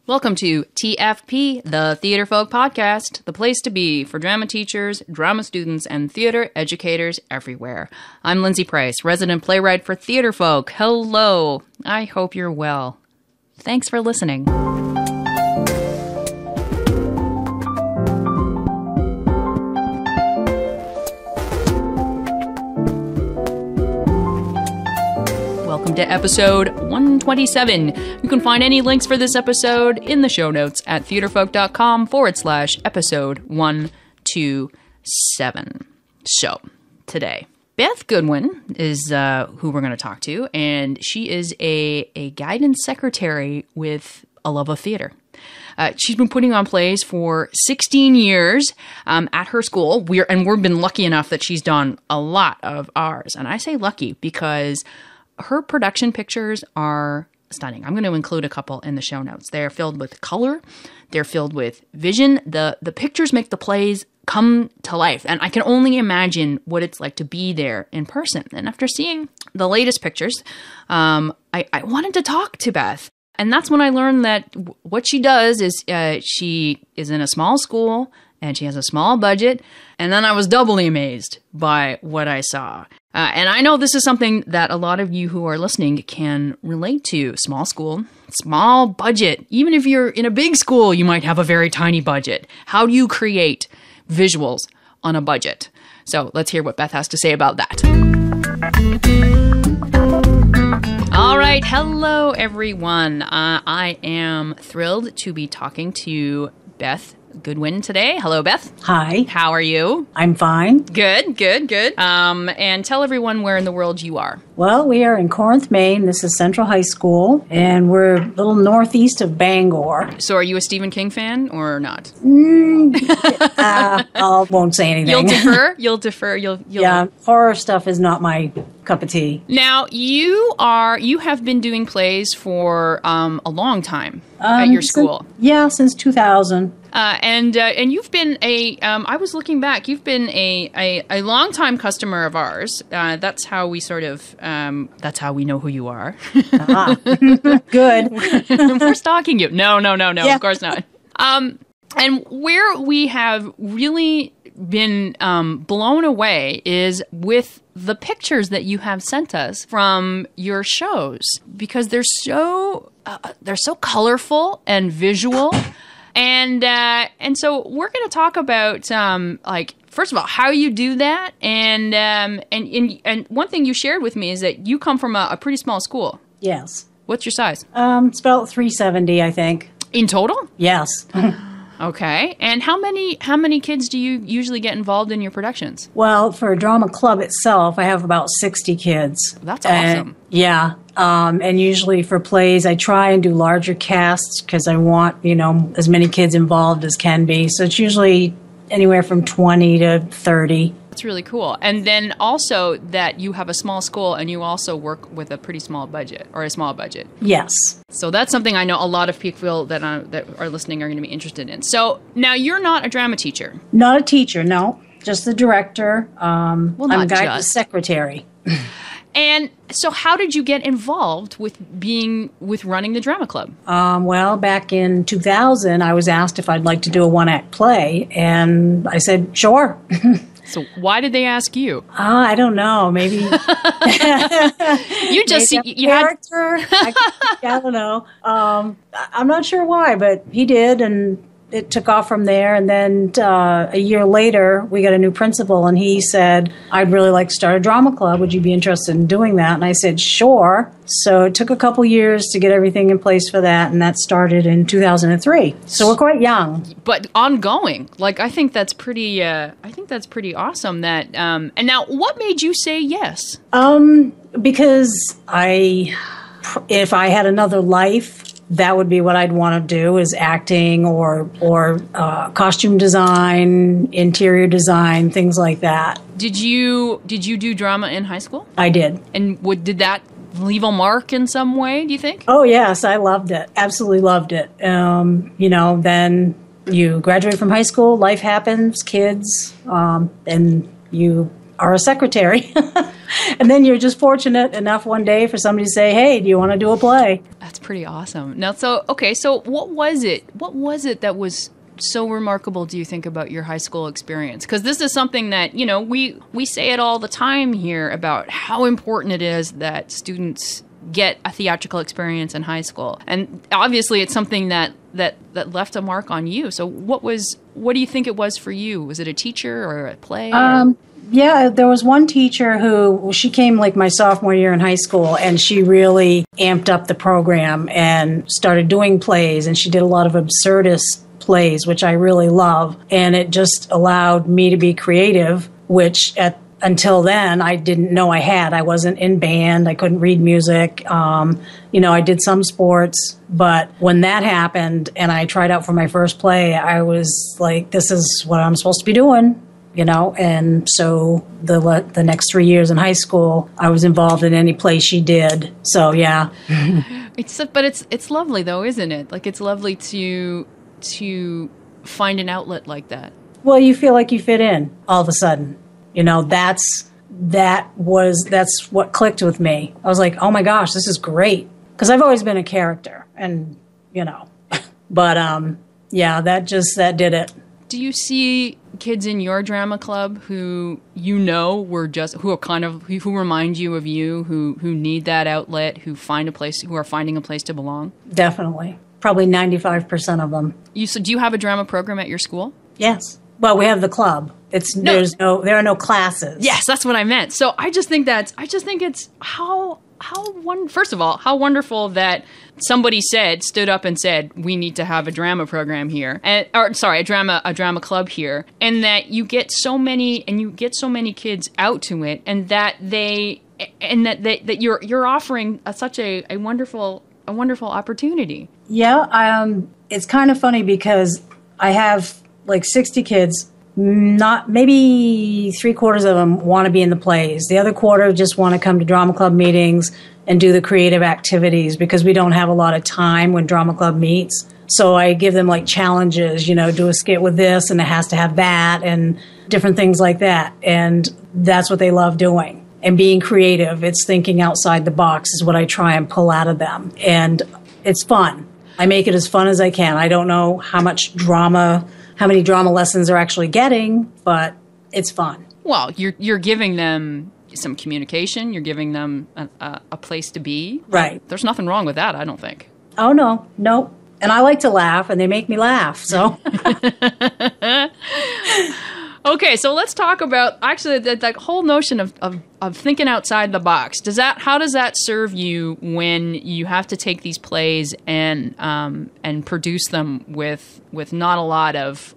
Welcome to TFP, the Theater Folk Podcast, the place to be for drama teachers, drama students, and theater educators everywhere. I'm Lindsay Price, resident playwright for Theater Folk. Hello. I hope you're well. Thanks for listening. Welcome to episode 127. You can find any links for this episode in the show notes at theaterfolk.com/episode 127. So, today, Beth Goodwin is who we're going to talk to, and she is a guidance secretary with a love of theater. She's been putting on plays for 16 years at her school. We've been lucky enough that she's done a lot of ours. And I say lucky because her production pictures are stunning. I'm going to include a couple in the show notes. They're filled with color. They're filled with vision. The pictures make the plays come to life. And I can only imagine what it's like to be there in person. And after seeing the latest pictures, I wanted to talk to Beth. And that's when I learned that what she does is she is in a small school and she has a small budget. And then I was doubly amazed by what I saw. And I know this is something that a lot of you who are listening can relate to. Small school, small budget. Even if you're in a big school, you might have a very tiny budget. How do you create visuals on a budget? So let's hear what Beth has to say about that. All right. Hello, everyone. I am thrilled to be talking to Beth Goodwin today. Hello, Beth. Hi. How are you? I'm fine. Good. And tell everyone where in the world you are. Well, we are in Corinth, Maine. This is Central High School, and we're a little northeast of Bangor. So are you a Stephen King fan or not? I won't say anything. You'll defer. Yeah, horror stuff is not my cup of tea. Now, you have been doing plays for a long time at your school. Since 2000. And you've been I was looking back, you've been a longtime customer of ours. That's how we sort of, that's how we know who you are. Good. We're stalking you. No, Yeah. Of course not. And where we have really been blown away is with the pictures that you have sent us from your shows, because they're so colorful and visual. And so we're going to talk about first of all, how you do that, and one thing you shared with me is that you come from a pretty small school. Yes. What's your size? It's about 370, I think. In total? Yes. Okay. And how many kids do you usually get involved in your productions? Well, for a drama club itself, I have about 60 kids. That's awesome. Yeah. And usually for plays, I try and do larger casts because I want, as many kids involved as can be. So it's usually anywhere from 20 to 30. That's really cool. And then also that you have a small school and you also work with a pretty small budget, or a small budget. Yes. So that's something I know a lot of people that are listening are going to be interested in. So now you're not a drama teacher. Not a teacher, no. Just the director. I'm a guidance secretary. And so how did you get involved with running the drama club? Well, back in 2000, I was asked if I'd like to do a one-act play, and I said, sure. So why did they ask you? I don't know. Maybe you just see you character. I don't know. I'm not sure why, but he did, and it took off from there. And then a year later, we got a new principal, and he said, I'd really like to start a drama club. Would you be interested in doing that? And I said, sure. So it took a couple years to get everything in place for that, and that started in 2003. So we're quite young. But ongoing. I think that's pretty awesome that and now what made you say yes? Because if I had another life, that would be what I'd want to do, is acting or costume design, interior design, things like that. Did you do drama in high school? I did. And did that leave a mark in some way, do you think? Oh, yes. I loved it. Absolutely loved it. Then you graduate from high school, life happens, kids, and you are a secretary. And then you're just fortunate enough one day for somebody to say, hey, do you want to do a play? That's pretty awesome. Now, so what was it? What was it that was so remarkable, do you think, about your high school experience? Because this is something that, we say it all the time here about how important it is that students get a theatrical experience in high school. And obviously it's something that left a mark on you. So what do you think it was for you? Was it a teacher or a play? Yeah, there was one teacher she came like my sophomore year in high school, and she really amped up the program and started doing plays, and she did a lot of absurdist plays, which I really love. And it just allowed me to be creative, which until then I didn't know I had. I wasn't in band. I couldn't read music. I did some sports. But when that happened and I tried out for my first play, I was like, this is what I'm supposed to be doing. And so the next 3 years in high school, I was involved in any play she did. So, yeah. It's lovely, though, isn't it? Like, it's lovely to find an outlet like that. Well, you feel like you fit in all of a sudden. That's what clicked with me. I was like, oh my gosh, this is great. Because I've always been a character and, but that did it. Do you see kids in your drama club who who remind you of you, who need that outlet, who are finding a place to belong? Definitely. Probably 95% of them. So do you have a drama program at your school? Yes. Well, we have the club. There are no classes. Yes, that's what I meant. So I just think it's first of all, how wonderful that somebody stood up and said, we need to have a drama program here, a drama club here, and that you get so many kids out to it, and that you're offering such a wonderful opportunity. Yeah, it's kind of funny because I have like 60 kids. Not maybe 3/4 of them want to be in the plays. The other quarter just want to come to drama club meetings and do the creative activities because we don't have a lot of time when drama club meets. So I give them like challenges, do a skit with this and it has to have that and different things like that. And that's what they love doing. And being creative, it's thinking outside the box is what I try and pull out of them. And it's fun. I make it as fun as I can. I don't know how many drama lessons they're actually getting, but it's fun. Well, you're giving them some communication. You're giving them a place to be. Right. There's nothing wrong with that, I don't think. Oh, no. And I like to laugh, and they make me laugh, so. Okay, so let's talk about actually that whole notion of thinking outside the box. How does that serve you when you have to take these plays and produce them with not a lot of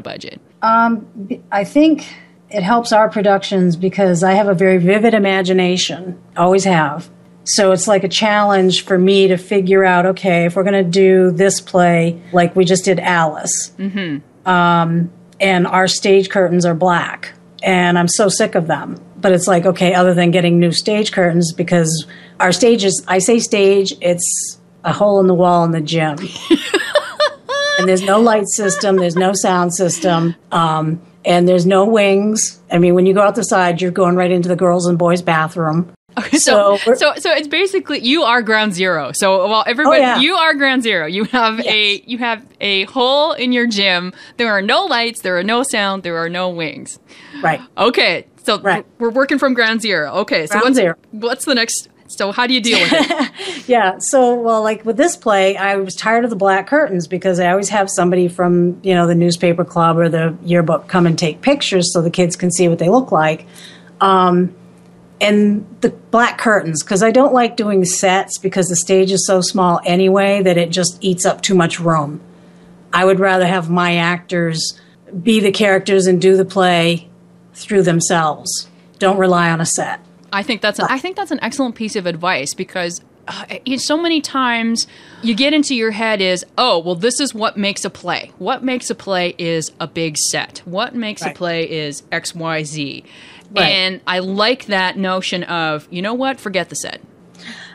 budget? I think it helps our productions because I have a very vivid imagination, always have. So it's like a challenge for me to figure out, okay, if we're going to do this play, like we just did Alice. Mm-hmm. And our stage curtains are black, and I'm so sick of them. But it's like, okay, other than getting new stage curtains, because our stage I say stage, it's a hole in the wall in the gym. And there's no light system, there's no sound system, and there's no wings. I mean, when you go out the side, you're going right into the girls' and boys' bathroom. Okay, so it's basically you are ground zero. So you are ground zero. You have a hole in your gym. There are no lights. There are no sound. There are no wings. Right. Okay. So we're working from ground zero. Okay. So what's the next? So how do you deal with it? Yeah. So like with this play, I was tired of the black curtains because I always have somebody from the newspaper club or the yearbook come and take pictures so the kids can see what they look like. And the black curtains, because I don't like doing sets because the stage is so small anyway that it just eats up too much room. I would rather have my actors be the characters and do the play through themselves. Don't rely on a set. I think that's an excellent piece of advice because so many times you get into your head is, this is what makes a play. What makes a play is a big set. What makes a play is X, Y, Z. Right. And I like that notion of, forget the set.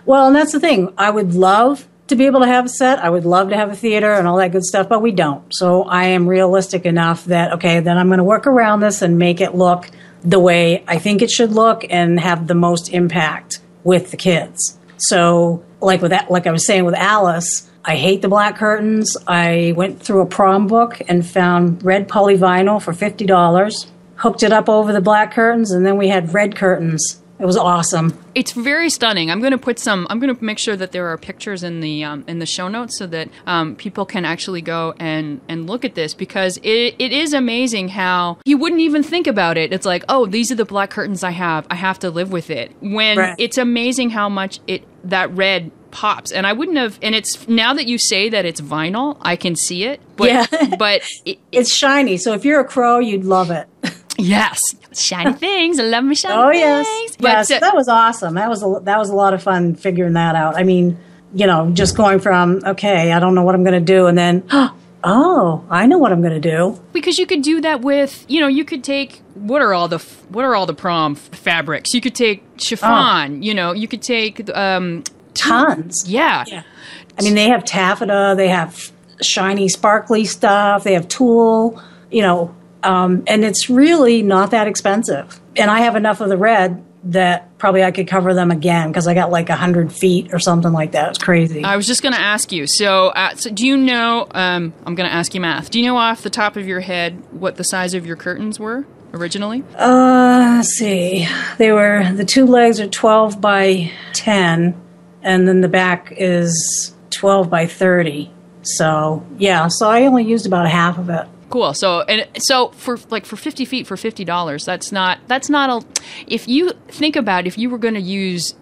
Well, and that's the thing. I would love to be able to have a set. I would love to have a theater and all that good stuff, but we don't. So I am realistic enough that, okay, then I'm going to work around this and make it look the way I think it should look and have the most impact with the kids. So like with that, like I was saying with Alice, I hate the black curtains. I went through a prom book and found red polyvinyl for $50, hooked it up over the black curtains, and then we had red curtains. It was awesome. It's very stunning. I'm going to make sure that there are pictures in the show notes so that people can actually go and look at this, because it is amazing how you wouldn't even think about it. It's like, oh, these are the black curtains I have to live with it. When Right. It's amazing how much that red pops. And I wouldn't have, and it's, now that you say that it's vinyl, I can see it. But, Yeah. but It's shiny, so if you're a crow, you'd love it. yes, shiny things. I love my shiny Oh, things. yes. But, Yes, that was awesome. That was a lot of fun figuring that out. I mean, just going from, okay, I don't know what I'm going to do, and then, oh, I know what I'm going to do. because you could do that with, you could take, what are all the prom fabrics? You could take chiffon, you could take, Tons. yeah. I mean, they have taffeta, they have shiny, sparkly stuff, they have tulle, and it's really not that expensive. And I have enough of the red that probably I could cover them again, because I got like 100 feet or something like that. It's crazy. I was just going to ask you. So do you know, I'm going to ask you math. Do you know off the top of your head what the size of your curtains were originally? Let's see. The two legs are 12 by 10, and then the back is 12 by 30. So, yeah, so I only used about half of it. Cool. So for 50 feet for $50, that's not a, if you think about, if you were going to use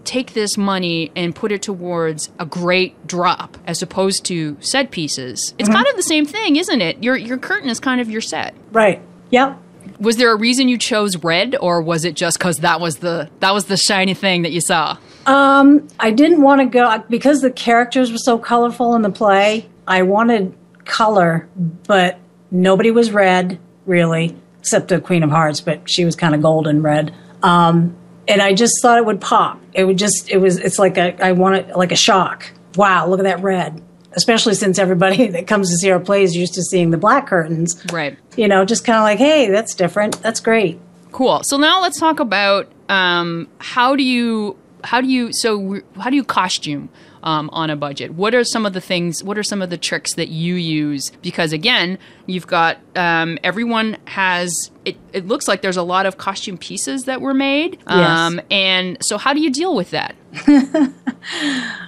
take this money and put it towards a great drop as opposed to set pieces, it's kind of the same thing, isn't it? Your curtain is kind of your set. Right. Yep. Was there a reason you chose red, or was it just because that was the shiny thing that you saw? I didn't want to go, because the characters were so colorful in the play, I wanted color, but nobody was red, really, except the Queen of Hearts, but she was kind of golden red. And I just thought it would pop. It's like I want it like a shock. Wow, look at that red. Especially since everybody that comes to see our plays is used to seeing the black curtains. Right. Just kind of like, hey, that's different. That's great. Cool. So now let's talk about how do you costume on a budget? What are some of the tricks that you use? Because again, you've got everyone has it looks like there's a lot of costume pieces that were made. Yes. And so how do you deal with that?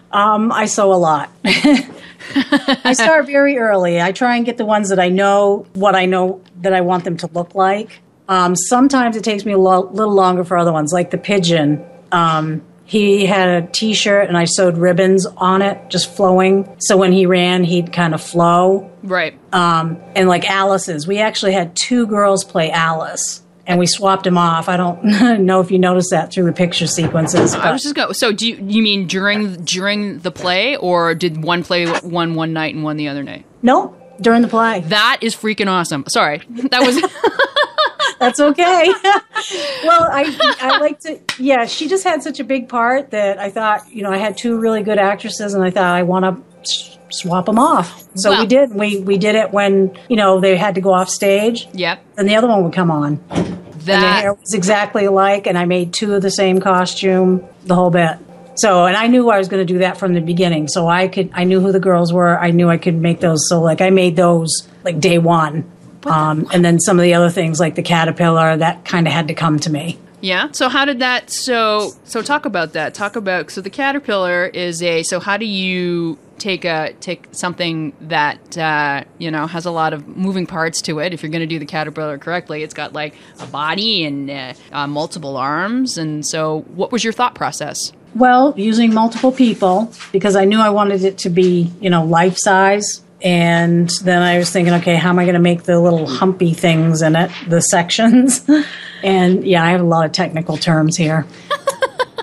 I sew a lot. I start very early. I try and get the ones that I know that I want them to look like. Sometimes it takes me a little longer for other ones, like the pigeon. He had a T-shirt, and I sewed ribbons on it, just flowing. So when he ran, he'd kind of flow. Right. And like Alice's, we actually had two girls play Alice, and we swapped them off. I don't know if you noticed that through the picture sequences. I was just going. So do you mean during the play, or did one play one night and one the other night? Nope, during the play. That is freaking awesome. Sorry, that was. That's okay. Well, I like to, yeah, she just had such a big part that I thought, I had two really good actresses, and I thought I want to swap them off. So we did. We did it when, they had to go off stage. Yep. And the other one would come on. And the hair was exactly alike, and I made two of the same costume, the whole bit. So, and I knew I was going to do that from the beginning. So I knew who the girls were. I knew I could make those. So I made those day one. And then some of the other things like the caterpillar, that kind of had to come to me. Yeah. So how did that? So talk about that. So the caterpillar is so how do you take something that has a lot of moving parts to it? If you're going to do the caterpillar correctly, it's got like a body and multiple arms. And so, what was your thought process? Well, using multiple people, because I knew I wanted it to be life size. And then I was thinking, okay, how am I going to make the little humpy things in it, the sections? And yeah, I have a lot of technical terms here.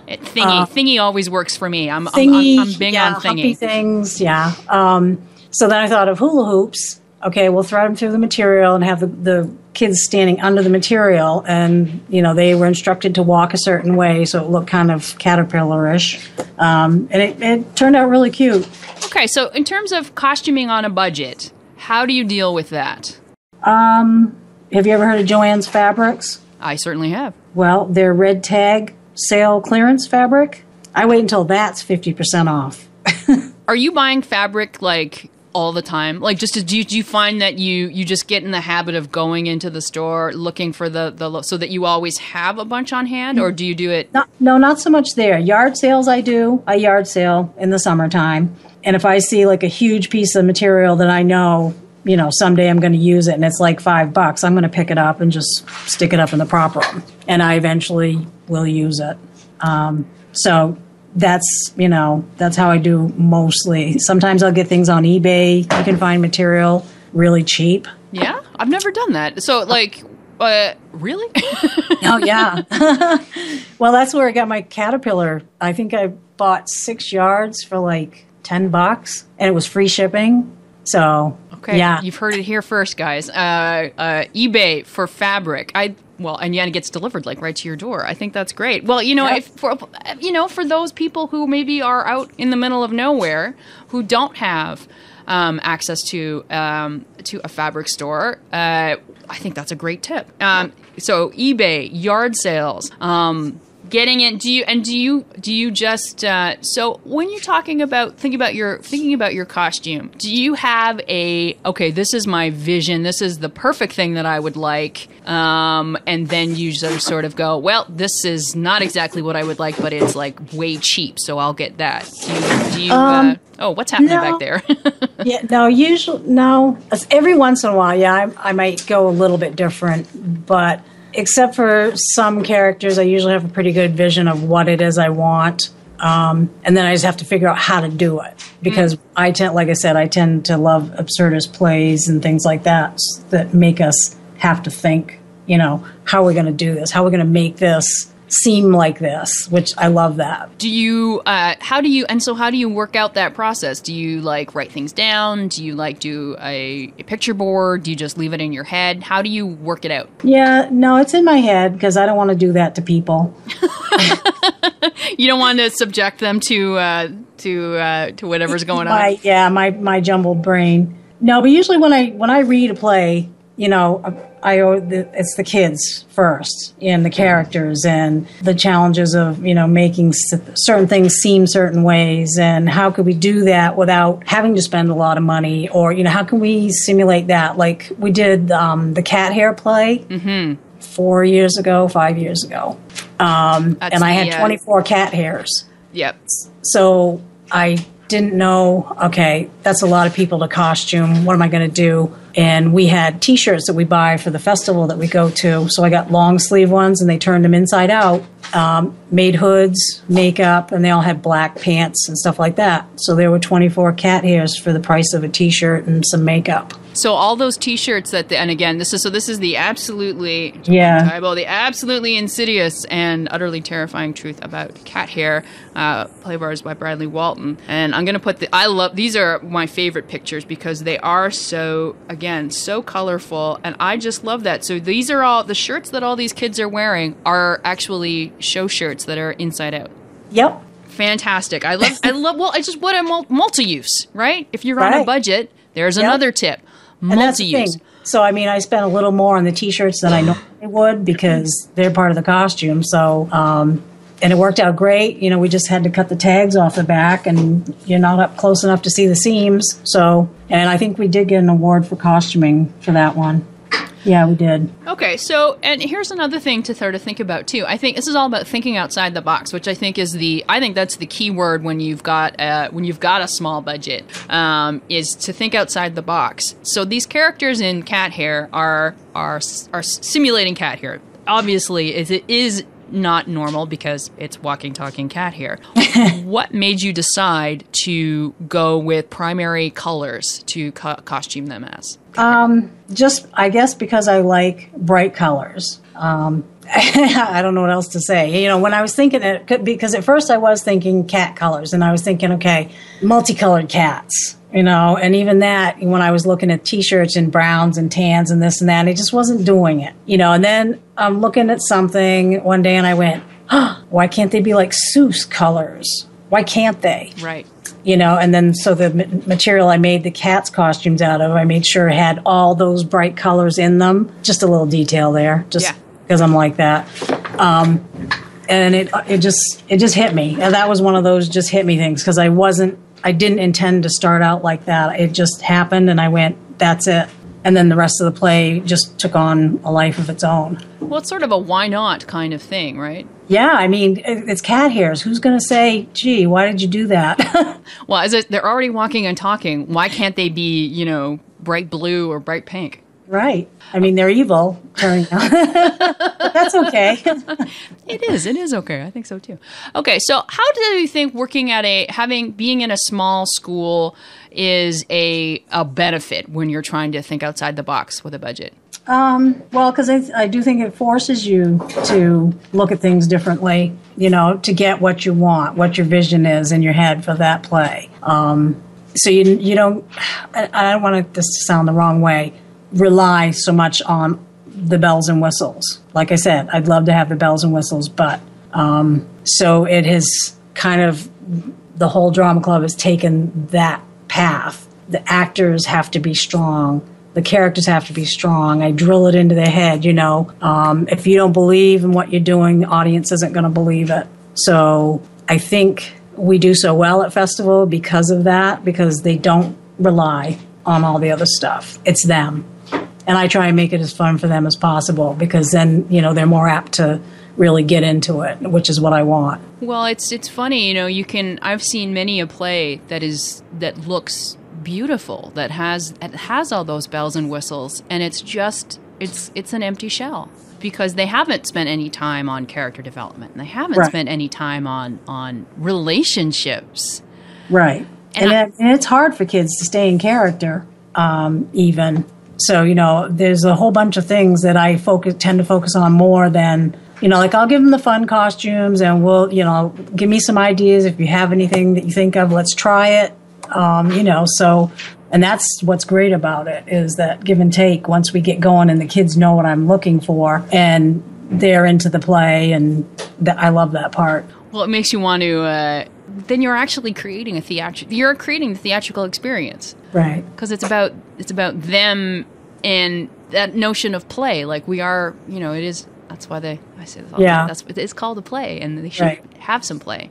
Thingy always works for me. I'm big on thingy. Humpy things, yeah. So then I thought of hula hoops, okay, we'll thread them through the material and have the kids standing under the material. And, they were instructed to walk a certain way, so it looked kind of caterpillar-ish. And it turned out really cute. Okay, so in terms of costuming on a budget, how do you deal with that? Have you ever heard of Joann's Fabrics? I certainly have. Well, they're red tag sale clearance fabric. I wait until that's 50% off. Are you buying fabric like all the time? Like, do you find that you just get in the habit of going into the store looking for the so that you always have a bunch on hand, or do you do it? No, not so much there. Yard sales, I do a yard sale in the summertime, and if I see like a huge piece of material that I know, someday I'm going to use it, and it's like $5, I'm going to pick it up and just stick it up in the prop room, and I eventually will use it. So that's how I do mostly. Sometimes I'll get things on eBay. You can find material really cheap. Yeah, I've never done that. So really? Oh, yeah. Well, that's where I got my caterpillar. I think I bought 6 yards for like $10, and it was free shipping. So, okay, yeah. You've heard it here first, guys. eBay for fabric. And it gets delivered like right to your door. I think that's great. Well, yep. For those people who maybe are out in the middle of nowhere who don't have access to a fabric store, I think that's a great tip. So eBay, yard sales, getting in. Do you just so when you're thinking about your costume, do you have this is my vision, this is the perfect thing that I would like, and then you just sort of go, well, this is not exactly what I would like, but it's like way cheap, so I'll get that. Do you what's happening back there? Yeah, no. Every once in a while, yeah, I might go a little bit different, but except for some characters, I usually have a pretty good vision of what it is I want. And then I just have to figure out how to do it. Because I tend to love absurdist plays and things like that make us have to think, how are we going to do this? How are we going to make this seem like this, which I love that. Do you, how do you work out that process? Do you write things down? Do you do a picture board? Do you just leave it in your head? How do you work it out? Yeah, no, it's in my head because I don't want to do that to people. You don't want to subject them to whatever's going on. My jumbled brain. No, but usually when I read a play, it's the kids first and the characters and the challenges of, making certain things seem certain ways, and how could we do that without having to spend a lot of money, or, how can we simulate that? Like we did the cat hair play 5 years ago. And I had 24 cat hairs. Yep. So I didn't know, okay, that's a lot of people to costume. What am I going to do? And we had T-shirts that we buy for the festival that we go to. So I got long sleeve ones, and they turned them inside out, made hoods, makeup, and they all had black pants and stuff like that. So there were 24 cat hairs for the price of a T-shirt and some makeup. So all those T-shirts and again, this is the absolutely the absolutely insidious and utterly terrifying truth about cat hair. Play bars by Bradley Walton, and I'm going to put these are my favorite pictures because they are so colorful, and I just love that. So these are all the shirts that all these kids are wearing are actually show shirts that are inside out. Yep. Fantastic. I love. Well, I just what a multi-use, right? If you're on a budget, there's another tip. Multi-use. So, I spent a little more on the T-shirts than I normally would because they're part of the costume. So, and it worked out great. We just had to cut the tags off the back, and you're not up close enough to see the seams. So, and I think we did get an award for costuming for that one. Yeah, we did. Okay, so, and here's another thing to sort of think about, too. I think this is all about thinking outside the box, which I think that's the key word when you've got a small budget, is to think outside the box. So these characters in cat hair are simulating cat hair. Obviously, it is not normal because it's walking, talking cat hair. What made you decide to go with primary colors to costume them as? Just, I guess, because I like bright colors. I don't know what else to say. When I was thinking it, because at first I was thinking cat colors, and I was thinking, okay, multicolored cats. And even that, when I was looking at T-shirts in browns and tans and this and that, it just wasn't doing it, and then I'm looking at something one day and I went, why can't they be like Seuss colors? Why can't they? Right. And then so the material I made the cats' costumes out of, I made sure it had all those bright colors in them. Just a little detail there, just because I'm like that. And it just hit me. And that was one of those just hit me things because I didn't intend to start out like that. It just happened and I went, that's it. And then the rest of the play just took on a life of its own. Well, it's sort of a why not kind of thing, right? Yeah, I mean, it's cat hairs. Who's going to say, gee, why did you do that? Well, they're already walking and talking. Why can't they be, bright blue or bright pink? Right. I mean, they're evil, turning out. But that's okay. It is okay. I think so too. Okay, so how do you think being in a small school is a benefit when you're trying to think outside the box with a budget? Well, because I do think it forces you to look at things differently, to get what you want, what your vision is in your head for that play. So you don't, I don't want this to sound the wrong way, rely so much on the bells and whistles. Like I said, I'd love to have the bells and whistles, but so it has kind of, the whole drama club has taken that path. The actors have to be strong. The characters have to be strong. I drill it into their head, If you don't believe in what you're doing, the audience isn't going to believe it. So I think we do so well at Festival because of that, because they don't rely on all the other stuff. It's them. And I try and make it as fun for them as possible because then, they're more apt to really get into it, which is what I want. Well, it's funny, I've seen many a play that looks beautiful, that has all those bells and whistles, and it's an empty shell because they haven't spent any time on character development. They haven't spent any time on relationships. Right. And it's hard for kids to stay in character, even. So, there's a whole bunch of things that I tend to focus on more than, like I'll give them the fun costumes and we'll, give me some ideas. If you have anything that you think of, let's try it. And that's what's great about it is that give and take once we get going and the kids know what I'm looking for and they're into the play and I love that part. Well, it makes you want to, then you're actually creating you're creating the theatrical experience. Right. Because it's about them and that notion of play. Like we are, it is, that's why I say this all the time. It's called a play and they should have some play.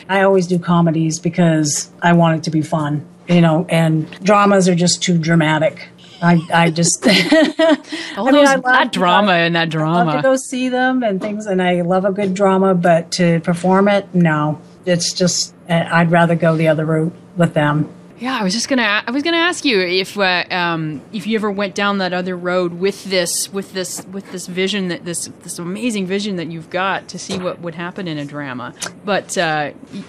I always do comedies because I want it to be fun, and dramas are just too dramatic. I just that drama. I love to go see them and things, and I love a good drama, but to perform it, no. It's just I'd rather go the other route with them. Yeah, I was gonna ask you if you ever went down that other road with this vision, that this amazing vision that you've got to see what would happen in a drama. But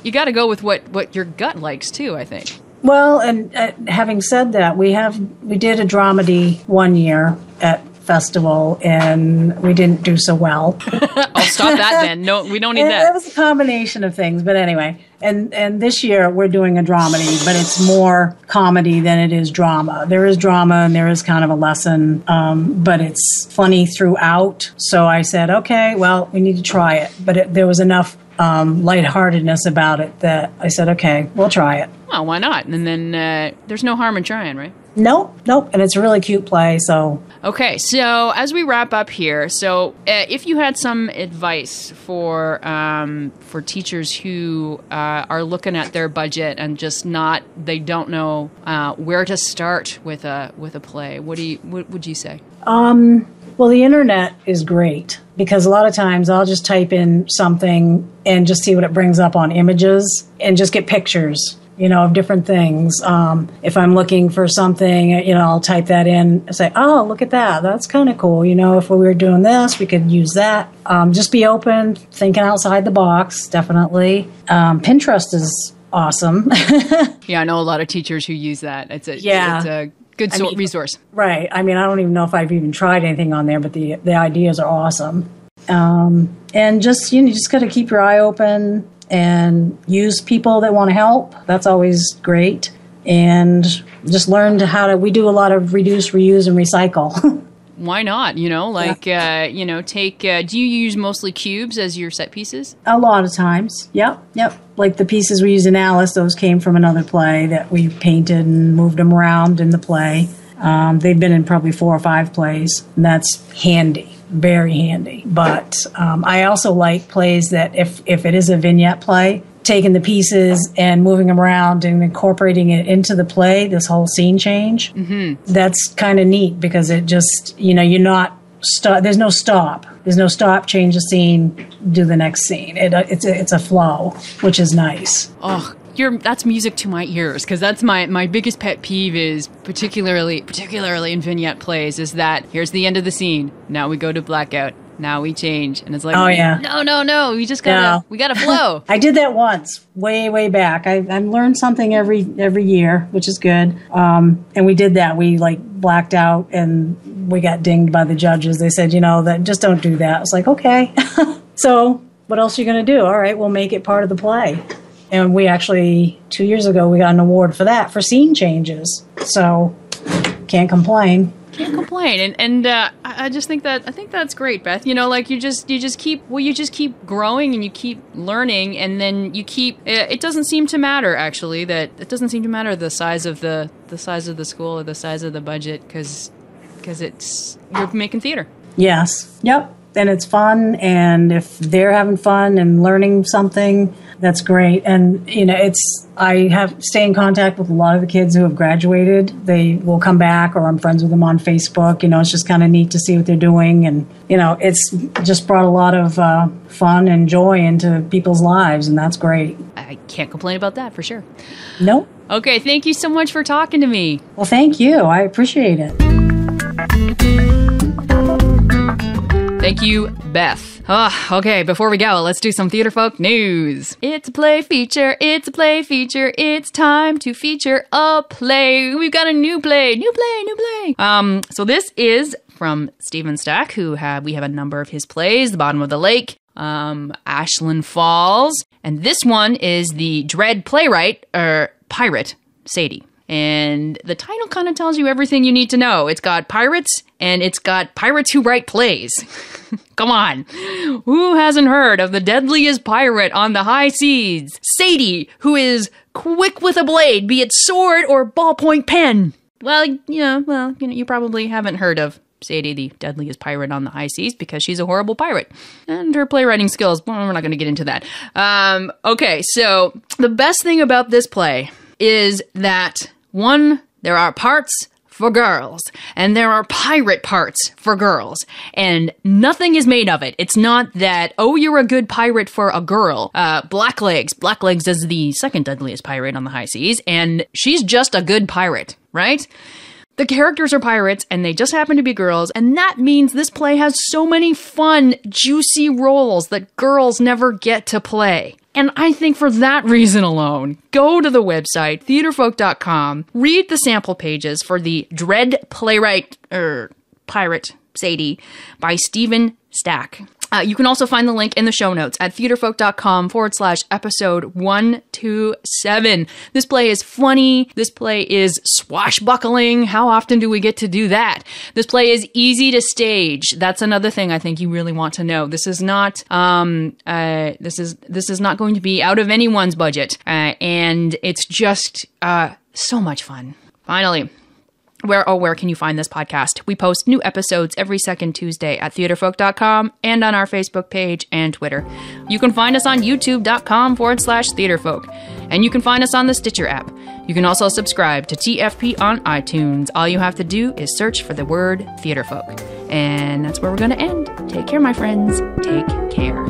you got to go with what your gut likes too, I think. Well, and having said that, we did a dramedy one year at Festival, and we didn't do so well. I'll stop that then. No, we don't need that. It was a combination of things, but anyway. And this year we're doing a dramedy, but it's more comedy than it is drama. There is drama and there is kind of a lesson, but it's funny throughout. So I said, okay, well, we need to try it. But there was enough lightheartedness about it that I said, okay, we'll try it. Well, why not? And then there's no harm in trying, right? Nope. And it's a really cute play, so. Okay, so as we wrap up here, if you had some advice for teachers who are looking at their budget and just they don't know where to start with a play, what would you say? Well, the internet is great because a lot of times I'll just type in something and just see what it brings up on images and just get pictures, of different things. If I'm looking for something, I'll type that in and say, oh, look at that. That's kind of cool. If we were doing this, we could use that. Just be open, thinking outside the box, definitely. Pinterest is awesome. Yeah, I know a lot of teachers who use that. It's a good resource. Right. I don't even know if I've even tried anything on there, but the ideas are awesome. And just, you just got to keep your eye open and use people that want to help. That's always great. and just learned we do a lot of reduce, reuse, and recycle. Why not? Do you use mostly cubes as your set pieces? A lot of times. Yep. Like the pieces we use in Alice, those came from another play that we painted and moved them around in the play. They've been in probably 4 or 5 plays, and that's handy, very handy. But I also like plays that if it is a vignette play, taking the pieces and moving them around and incorporating it into the play, this whole scene change, that's kind of neat because it just, you're not there's no stop. There's no stop, change the scene, do the next scene. It's a flow, which is nice. Oh, that's music to my ears, because that's my biggest pet peeve is particularly in vignette plays is that here's the end of the scene. Now we go to blackout. Now we change. And it's like, no, we just we gotta flow. I did that once, way back. I learned something every year, which is good. And we did that. We blacked out and we got dinged by the judges. They said, that just don't do that. I was like, okay. So what else are you going to do? All right, we'll make it part of the play. And we actually, 2 years ago, we got an award for that, for scene changes. So can't complain. And I just think that's great, Beth. You just keep growing and you keep learning, and then it doesn't seem to matter actually the size of the school or the size of the budget because you're making theater. Yes. Yep. And it's fun, and if they're having fun and learning something, that's great. And I stay in contact with a lot of the kids who have graduated. They will come back, or I'm friends with them on Facebook. It's just kind of neat to see what they're doing, and it's just brought a lot of fun and joy into people's lives, and that's great. I can't complain about that for sure. Nope. Okay, thank you so much for talking to me. Well, thank you. I appreciate it. Thank you, Beth. Okay, before we go, let's do some Theater Folk news. It's a play feature. It's time to feature a play. We've got a new play. So this is from Stephen Stack, we have a number of his plays, The Bottom of the Lake, Ashland Falls, and this one is the Dread playwright, pirate, Sadie. And the title kind of tells you everything you need to know. It's got pirates, and it's got pirates who write plays. Come on. Who hasn't heard of the deadliest pirate on the high seas? Sadie, who is quick with a blade, be it sword or ballpoint pen. You probably haven't heard of Sadie, the deadliest pirate on the high seas, because she's a horrible pirate. And her playwriting skills, we're not going to get into that. Okay, so the best thing about this play is that, one, there are parts for girls, and there are pirate parts for girls, and nothing is made of it. It's not that, you're a good pirate for a girl. Blacklegs is the second deadliest pirate on the high seas, and she's just a good pirate, right? The characters are pirates, and they just happen to be girls, and that means this play has so many fun, juicy roles that girls never get to play. And I think for that reason alone, go to the website, theaterfolk.com, read the sample pages for the Dread playwright, pirate, Sadie, by Stephen Stack. You can also find the link in the show notes at theaterfolk.com/episode 127. This play is funny. This play is swashbuckling. How often do we get to do that? This play is easy to stage. That's another thing I think you really want to know. This is not, this is not going to be out of anyone's budget. And it's just, so much fun. Finally. Where can you find this podcast? We post new episodes every second Tuesday at theaterfolk.com and on our Facebook page and Twitter. You can find us on youtube.com/theaterfolk. And you can find us on the Stitcher app. You can also subscribe to TFP on iTunes. All you have to do is search for the word Theaterfolk. And that's where we're going to end. Take care, my friends. Take care.